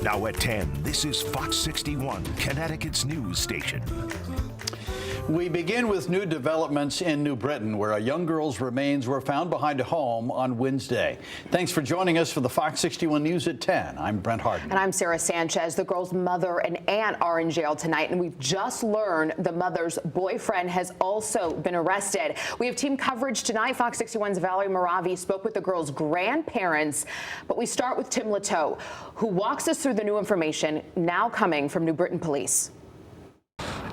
Now at 10, this is Fox 61, Connecticut's news station. We begin with new developments in New Britain, where a young girl's remains were found behind a home on Wednesday. Thanks for joining us for the Fox 61 News at 10. I'm Brent Harden. And I'm Sarah Sanchez. The girl's mother and aunt are in jail tonight, and we've just learned the mother's boyfriend has also been arrested. We have team coverage tonight. Fox 61's Valerie Moravi spoke with the girl's grandparents, but we start with Tim Latow, who walks us through the new information now coming from New Britain Police.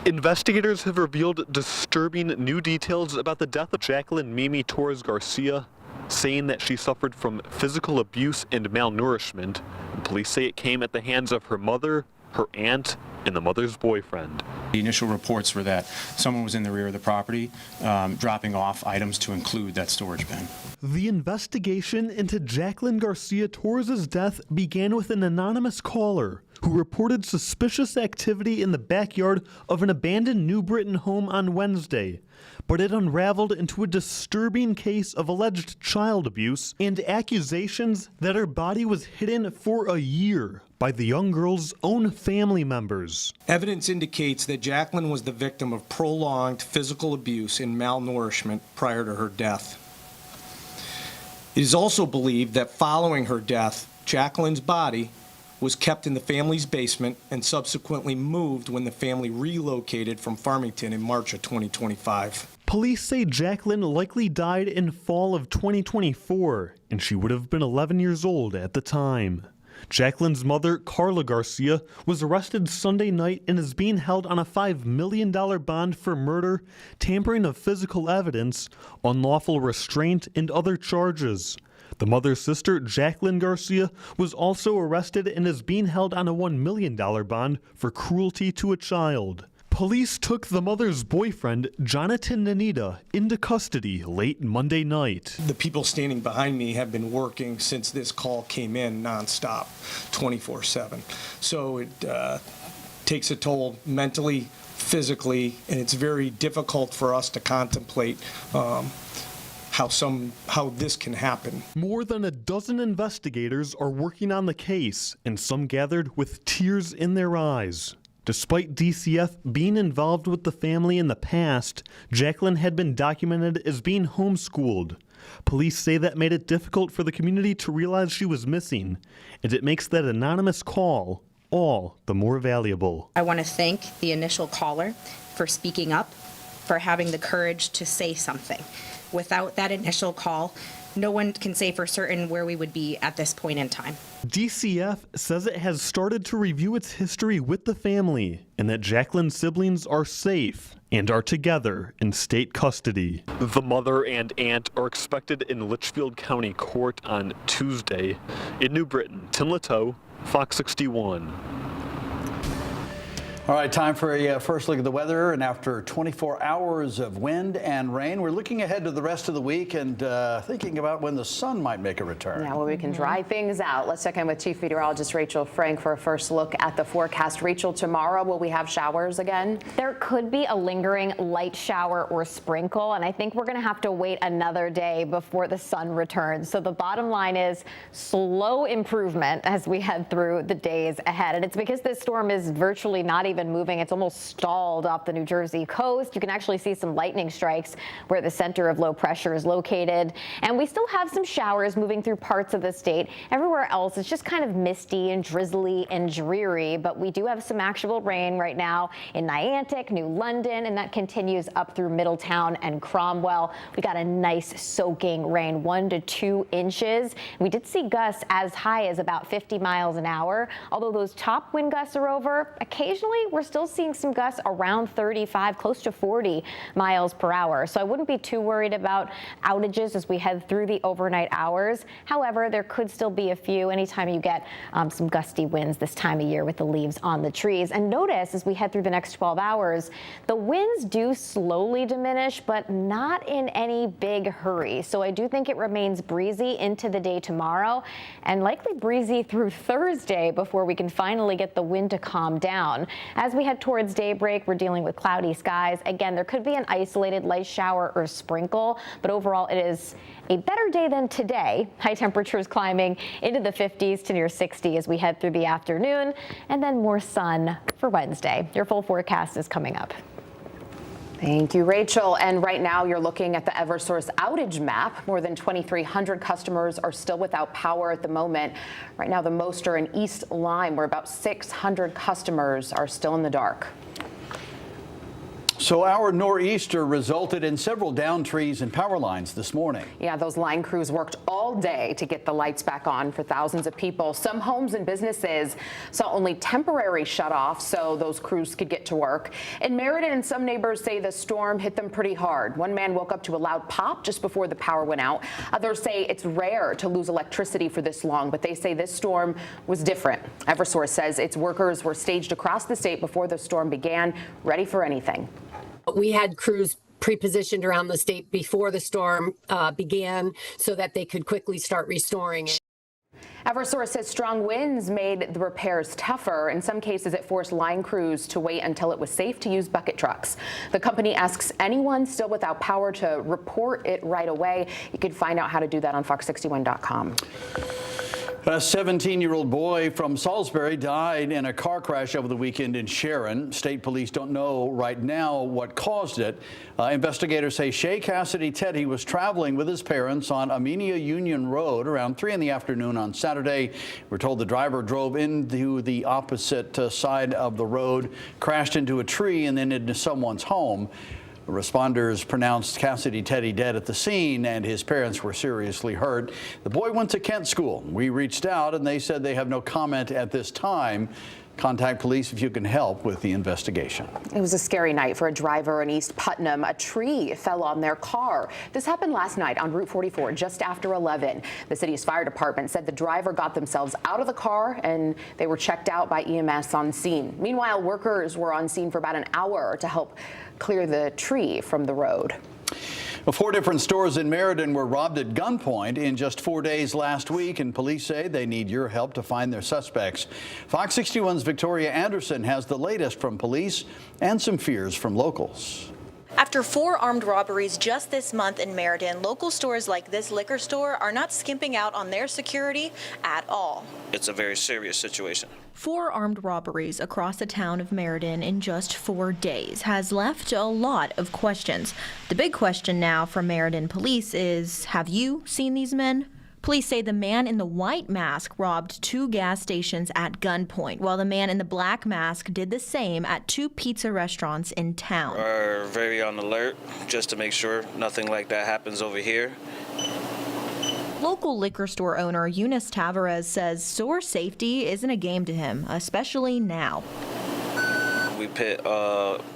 Investigators have revealed disturbing new details about the death of Jacqueline Mimi Torres Garcia, saying that she suffered from physical abuse and malnourishment. Police say it came at the hands of her mother, her aunt, and the mother's boyfriend. The initial reports were that someone was in the rear of the property dropping off items to include that storage bin. The investigation into Jacqueline Garcia Torres' death began with an anonymous caller who reported suspicious activity in the backyard of an abandoned New Britain home on Wednesday. But it unraveled into a disturbing case of alleged child abuse and accusations that her body was hidden for a year by the young girl's own family members. Evidence indicates that Jacqueline was the victim of prolonged physical abuse and malnourishment prior to her death. It is also believed that following her death, Jacqueline's body was kept in the family's basement and subsequently moved when the family relocated from Farmington in March of 2025. Police say Jacqueline likely died in fall of 2024, and she would have been 11 years old at the time. Jacqueline's mother, Carla Garcia, was arrested Sunday night and is being held on a $5 million bond for murder, tampering of physical evidence, unlawful restraint, and other charges. The mother's sister, Jacqueline Garcia, was also arrested and is being held on a $1 million bond for cruelty to a child. Police took the mother's boyfriend, Jonathan Nanita, into custody late Monday night. The people standing behind me have been working since this call came in nonstop, 24/7. So it takes a toll mentally, physically, and it's very difficult for us to contemplate how this can happen. More than a dozen investigators are working on the case, and some gathered with tears in their eyes. Despite DCF being involved with the family in the past, Jacqueline had been documented as being homeschooled. Police say that made it difficult for the community to realize she was missing, and it makes that anonymous call all the more valuable. I want to thank the initial caller for speaking up, for having the courage to say something. Without that initial call, no one can say for certain where we would be at this point in time. DCF says it has started to review its history with the family and that Jacqueline's siblings are safe and are together in state custody. The mother and aunt are expected in Litchfield County Court on Tuesday. In New Britain, Tim Latow, Fox 61. All right, time for a first look at the weather. And after 24 hours of wind and rain, we're looking ahead to the rest of the week and thinking about when the sun might make a return. Yeah, well, we can dry things out. Let's check in with Chief Meteorologist Rachel Frank for a first look at the forecast. Rachel, tomorrow, will we have showers again? There could be a lingering light shower or sprinkle, and I think we're going to have to wait another day before the sun returns. So the bottom line is slow improvement as we head through the days ahead. And it's because this storm is virtually not even moving. It's almost stalled off the New Jersey coast. You can actually see some lightning strikes where the center of low pressure is located. And we still have some showers moving through parts of the state. Everywhere else, it's just kind of misty and drizzly and dreary. But we do have some actual rain right now in Niantic, New London, and that continues up through Middletown and Cromwell. We got a nice soaking rain, 1 to 2 inches. We did see gusts as high as about 50 miles an hour. Although those top wind gusts are over, occasionally we're still seeing some gusts around 35, close to 40 miles per hour. So I wouldn't be too worried about outages as we head through the overnight hours. However, there could still be a few anytime you get some gusty winds this time of year with the leaves on the trees. And notice as we head through the next 12 hours, the winds do slowly diminish, but not in any big hurry. So I do think it remains breezy into the day tomorrow and likely breezy through Thursday before we can finally get the wind to calm down. As we head towards daybreak, we're dealing with cloudy skies. Again, there could be an isolated light shower or sprinkle, but overall it is a better day than today. High temperatures climbing into the 50s to near 60 as we head through the afternoon, and then more sun for Wednesday. Your full forecast is coming up. Thank you, Rachel. And right now you're looking at the Eversource outage map. More than 2,300 customers are still without power at the moment. Right now, the most are in East Lyme, where about 600 customers are still in the dark. So our nor'easter resulted in several downed trees and power lines this morning. Yeah, those line crews worked all day to get the lights back on for thousands of people. Some homes and businesses saw only temporary shutoffs so those crews could get to work. In Meriden, some neighbors say the storm hit them pretty hard. One man woke up to a loud pop just before the power went out. Others say it's rare to lose electricity for this long, but they say this storm was different. Eversource says its workers were staged across the state before the storm began, ready for anything. We had crews pre-positioned around the state before the storm began so that they could quickly start restoring it. Eversource says strong winds made the repairs tougher. In some cases, it forced line crews to wait until it was safe to use bucket trucks. The company asks anyone still without power to report it right away. You can find out how to do that on fox61.com. A 17-year-old boy from Salisbury died in a car crash over the weekend in Sharon. State police don't know right now what caused it. Investigators say Shay Cassidy Teddy was traveling with his parents on Amenia Union Road around 3 in the afternoon on Saturday. We're told the driver drove into the opposite side of the road, crashed into a tree, and then into someone's home. Responders pronounced Cassidy Teddy dead at the scene, and his parents were seriously hurt. The boy went to Kent School. We reached out, and they said they have no comment at this time. Contact police if you can help with the investigation. It was a scary night for a driver in East Putnam. A tree fell on their car. This happened last night on Route 44, just after 11. The city's fire department said the driver got themselves out of the car and they were checked out by EMS on scene. Meanwhile, workers were on scene for about an hour to help clear the tree from the road. Well, 4 different stores in Meriden were robbed at gunpoint in just 4 days last week, and police say they need your help to find their suspects. Fox 61's Victoria Anderson has the latest from police and some fears from locals. After 4 armed robberies just this month in Meriden, local stores like this liquor store are not skimping out on their security at all. It's a very serious situation. 4 armed robberies across the town of Meriden in just 4 days has left a lot of questions. The big question now from Meriden police is, have you seen these men? Police say the man in the white mask robbed 2 gas stations at gunpoint, while the man in the black mask did the same at 2 pizza restaurants in town. We're very on alert just to make sure nothing like that happens over here. Local liquor store owner Eunice Tavares says store safety isn't a game to him, especially now. We put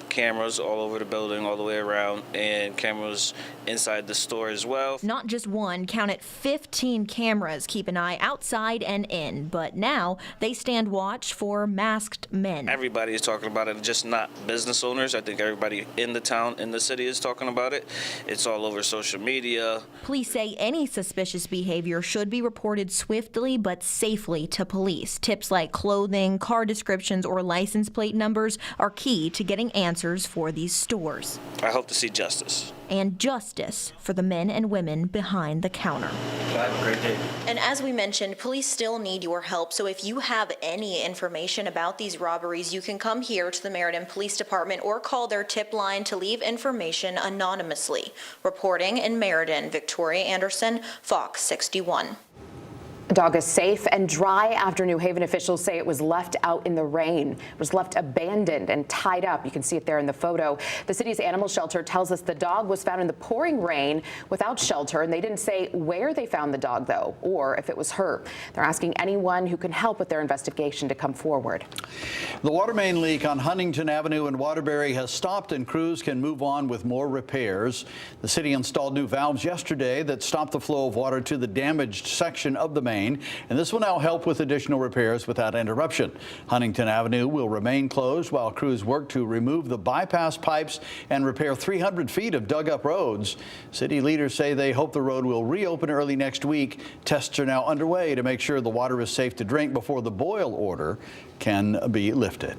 cameras all over the building, all the way around, and cameras inside the store as well. Not just one, count it 15 cameras keep an eye outside and in, but now they stand watch for masked men. Everybody is talking about it, just not business owners. I think everybody in the town, in the city is talking about it. It's all over social media. Police say any suspicious behavior should be reported swiftly but safely to police. Tips like clothing, car descriptions, or license plate numbers are key to getting answers for these stores. I hope to see justice. And justice for the men and women behind the counter. Have a great day. And as we mentioned, police still need your help. So if you have any information about these robberies, you can come here to the Meriden Police Department or call their tip line to leave information anonymously. Reporting in Meriden, Victoria Anderson, Fox 61. The dog is safe and dry after New Haven officials say it was left out in the rain. It was left abandoned and tied up. You can see it there in the photo. The city's animal shelter tells us the dog was found in the pouring rain without shelter, and they didn't say where they found the dog, though, or if it was hurt. They're asking anyone who can help with their investigation to come forward. The water main leak on Huntington Avenue in Waterbury has stopped, and crews can move on with more repairs. The city installed new valves yesterday that stopped the flow of water to the damaged section of the main, and this will now help with additional repairs without interruption. Huntington Avenue will remain closed while crews work to remove the bypass pipes and repair 300 feet of dug-up roads. City leaders say they hope the road will reopen early next week. Tests are now underway to make sure the water is safe to drink before the boil order can be lifted.